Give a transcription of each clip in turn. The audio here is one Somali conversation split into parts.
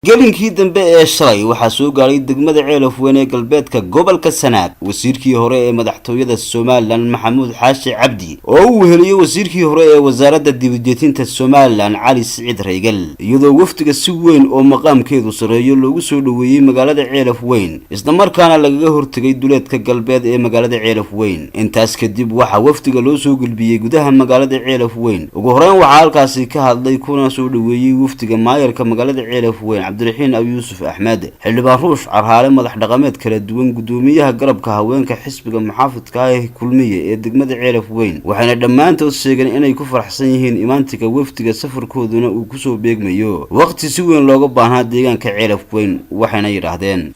gelinkii dambe ee shalay waxaa soo gaaray degmada Ceelaf Weyn ee galbeedka gobolka Sanaag wasiirkii hore ee madaxtooyada Soomaaliland Maxamuud Xaashi Cabdi oo uu heliyay wasiirkii hore ee wasaaradda dibadejinta Soomaaliland Cali Siciid Reegal iyadoo wafdiga si weyn oo maqaamkeedu sareeyo loogu soo dhaweeyay magaalada Ceelaf Weyn isla markaana lagaga hortagay duleedka galbeed ee magaalada Ceelaf Weyn intaas kadib waxa wafdiga loo soo gulbiyay gudaha magaalada Ceelaf Weyn ugu horreyn waxa halkaasi ka hadlay kuna soo dhaweeyay wafdiga maayarka magaalada Ceelaf Weyn Cabdiraxiin Abi Yuusuf Axmed xildhibaan Ruush Carhaale madax dhaqameed kala duwan gudoomiyaha garabka haweenka xisbiga muxaafidka ah kulmiye ee degmada Ceelaf Weyn waxayna dhamaantood sheegeen inay ku faraxsan yihiin imaantiga wafdiga safarkooduna uu ku soo beegmayo waqti si weyn looga baahnaa deegaanka Ceelaf Weyn waxayna yiraahdeen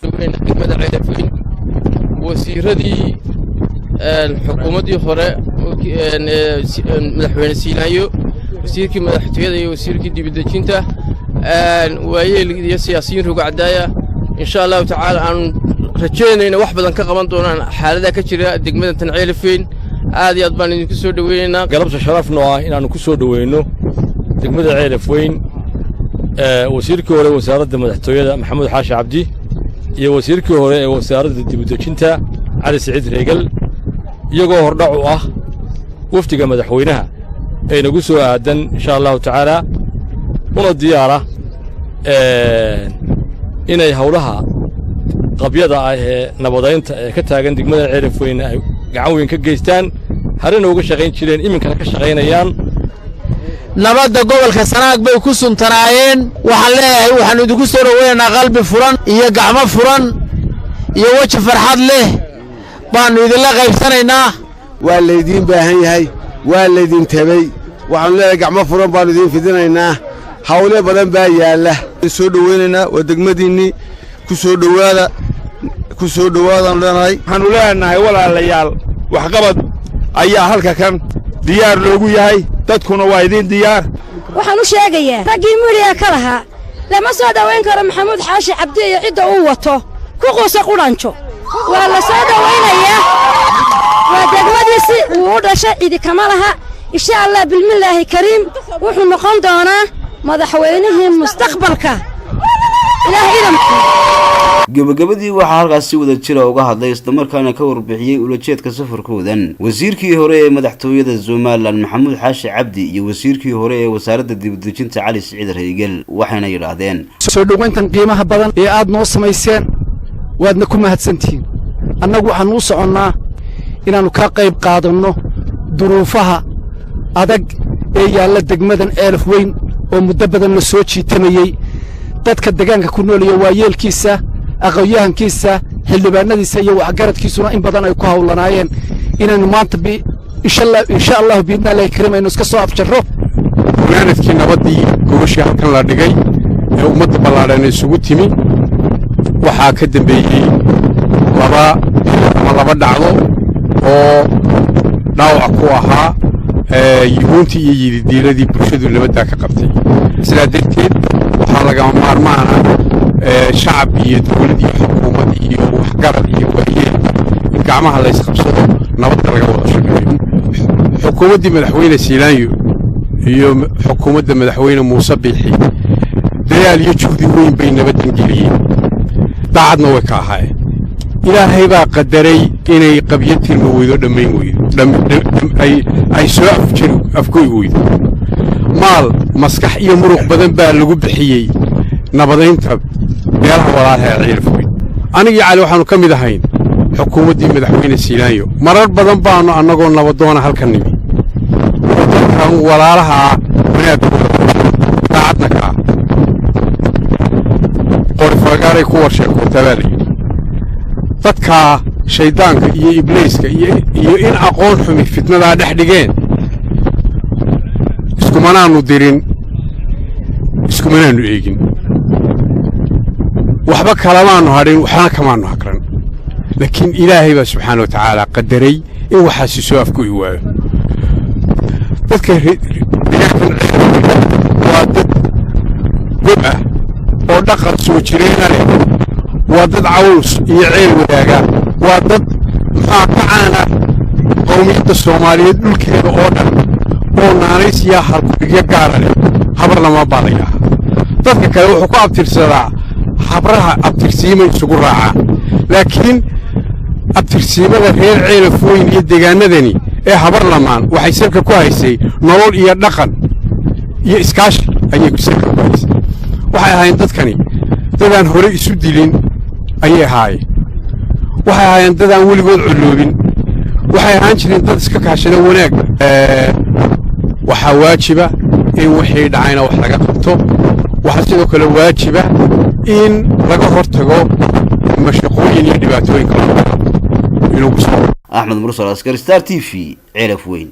degmada Ceelaf Weyn wasiiradii xukuumadii hore madaxweyne Siinayo wasiirkii madaxtooyada iyo wasiirkii dibadejinta waayeel iyo siyaasiyiin ruuga cadaaya insha Allah ta'ala aan rajeynayna wax badan ka qaban doonaan xaalada ka jira degmada tan Ceelaf Weyn aad iyo aad baan idinku soo dhaweynaa galabta sharafno ah inaan ku soo dhaweyno degmada Ceelaf Weyn wasiirkii hore wasaaradda madaxtooyada Maxamuud Xaashi Cabdi iyo wasiirkii hore ee wasaaradda dibadejinta Cali Siciid Reegal iyagoo hordhac u ah wafdiga madaxweynaha ay nagu soo aadan insha Allah ta'ala una diyaara inay hawlaha qabyada ah ee nabadeynta ee ka taagan degmada Ceelaf Weyn ay gacan weyn ka geystaan harina uga shaqayn jireen iminkana ka shaqaynayaan nabadda gobolka Sanaag bay ku suntanaayeen waxaan leeyahay waxaan idinku soo dhaweynaa qalbi furan iyo gacmo furan iyo waji farxad leh baan idinla qaybsanaynaa waa leedin baahan yahay waa leedin tabay waxaan leeyahay gacmo furan baan idin fidinaynaa hawle badan baa yaala soo dhaweynayna waa degmadiinni ku soo dhawaadaan leenahay waxaan u leenahay walaalayaal waxqabad ayaa halka kan diyaar loogu yahay dadkuna waa idin diyaar waxaan u sheegayaa raggii midiya ka lahaa lama soo dhaweyn karo Maxamuud Xaashi Cabdi iyo cidda uu wato ku quusa quranjo waa la soo dhaweynayaa waa degmadiisi uu dhashay cidi kama laha insha Allah bilmillaahi kariim wuxuu noqon doonaa madaxweynihii mustaqbalka ilaahay idamku gabagabadii waxaa halkaasi wada jira uga hadlay isla markaana ka warbixiyay ulajeedka safarkoodan wasiirkii hore ee madaxtooyada Soomaaliland Maxamuud Xaashi Cabdi iyo wasiirkii hore ee wasaaradda dibadejinta Cali Siciid Reegal waxayna yiraahdeen soo dhaweyntan qiimaha badan ee aad noo samayseen waadna ku mahadsantihiin annagu waxaan u soconnaa inaanu ka qayb qaadanno duruufaha adag ee yaalla degmadan Ceelaf Weyn oo muddo badan la soo jiitamayay dadka deegaanka ku nool iyo waayeelkiisa aqoonyahankiisa xildhibaanadiisa iyo waxgaradkiisuna in badan ay ku hawlanaayeen inaynu maanta insha Allah biidna la karimayno iska soo afjarro barnaamijkii nabadii gobosha halkan la dhigay ee ummadda ballaaran isugu timi waxaa ka dambeeyay laba dhacdo oo dhaawac ku ahaa yuhuunti iyo yididiiladii bulshadu nabadda ka qabtay sidaa darteed waxaa lagama maarmaan ah shacab iyo dawlad iyo xukuumad iyo waxgarad iyo waayeel in gacmaha la isqabsado nabadda laga wada shaqeeyo xukuumaddii madaxweyne Siinayo iyo xukuumadda madaxweyne Muuse Biixi dadaal iyo juhdi weyn bay nabaddan geliyeen daacadna way ka ahaayeen ilaahay baa qadaray inay qabyo tirma weydo dhammayn weydo ay soo afgoy weydo maal maskax iyo muruq badan baa lagu bixiyey nabadeynta meelaha walaalaha Ceelaf Weyn aniga Cali waxaanu ka mid ahayn xukuumaddii madaxweyne Siinayo marar badan baanu annagoo nabadoona halkan nimi dadkan walaalaha wanaagooda daacadna ka qorfagaaray ku warsheekotabaal dadka shaydaanka iyo ibliiska iyo in aqoon xumi fitnada dhex dhigeen iskumanaanu dirin iskumanaanu eegin waxba kalamaanu hadhin waxna kamaanu hakran laakiin ilaahay baa subxaanahu wa ta'aala qadaray in waxaasi soo afgoy waayo dadka waa dad gob ah oo dhaqan soo jireen leh waa dad caws iyo ceel wadaaga waa dad maxaa ka caana qowmiyadda Soomaaliyeed dhulkeeda oo dhan oo naanays iyo halkuriga gaar ah habar lama baalayaa dadka kale wuxuu ku abtirsadaa habraha abtirsiima isugu raacaan laakiin abtirsiimada reer Ceelaf Weyn iyo deegaanadani ee habar lamaan waxay salka ku haysay nolol iyo dhaqan iyo iskaashi ayay salka ku haysay waxay ahaayeen dadkani dadaan hore isu dilin ayay ahaayeen waxay ahaayeen dadaan weligood culuubin waxay ahaan jireen dad iska kaashada wanaag waxaa waajiba in wixii dhacayna wax laga qabto waxaa sidoo kale waajiba in laga hortago mashaqooyin iyo dhibaatooyin kala inuu ku soo Ahmed Mursal Askari Star TV Ceelaf Weyn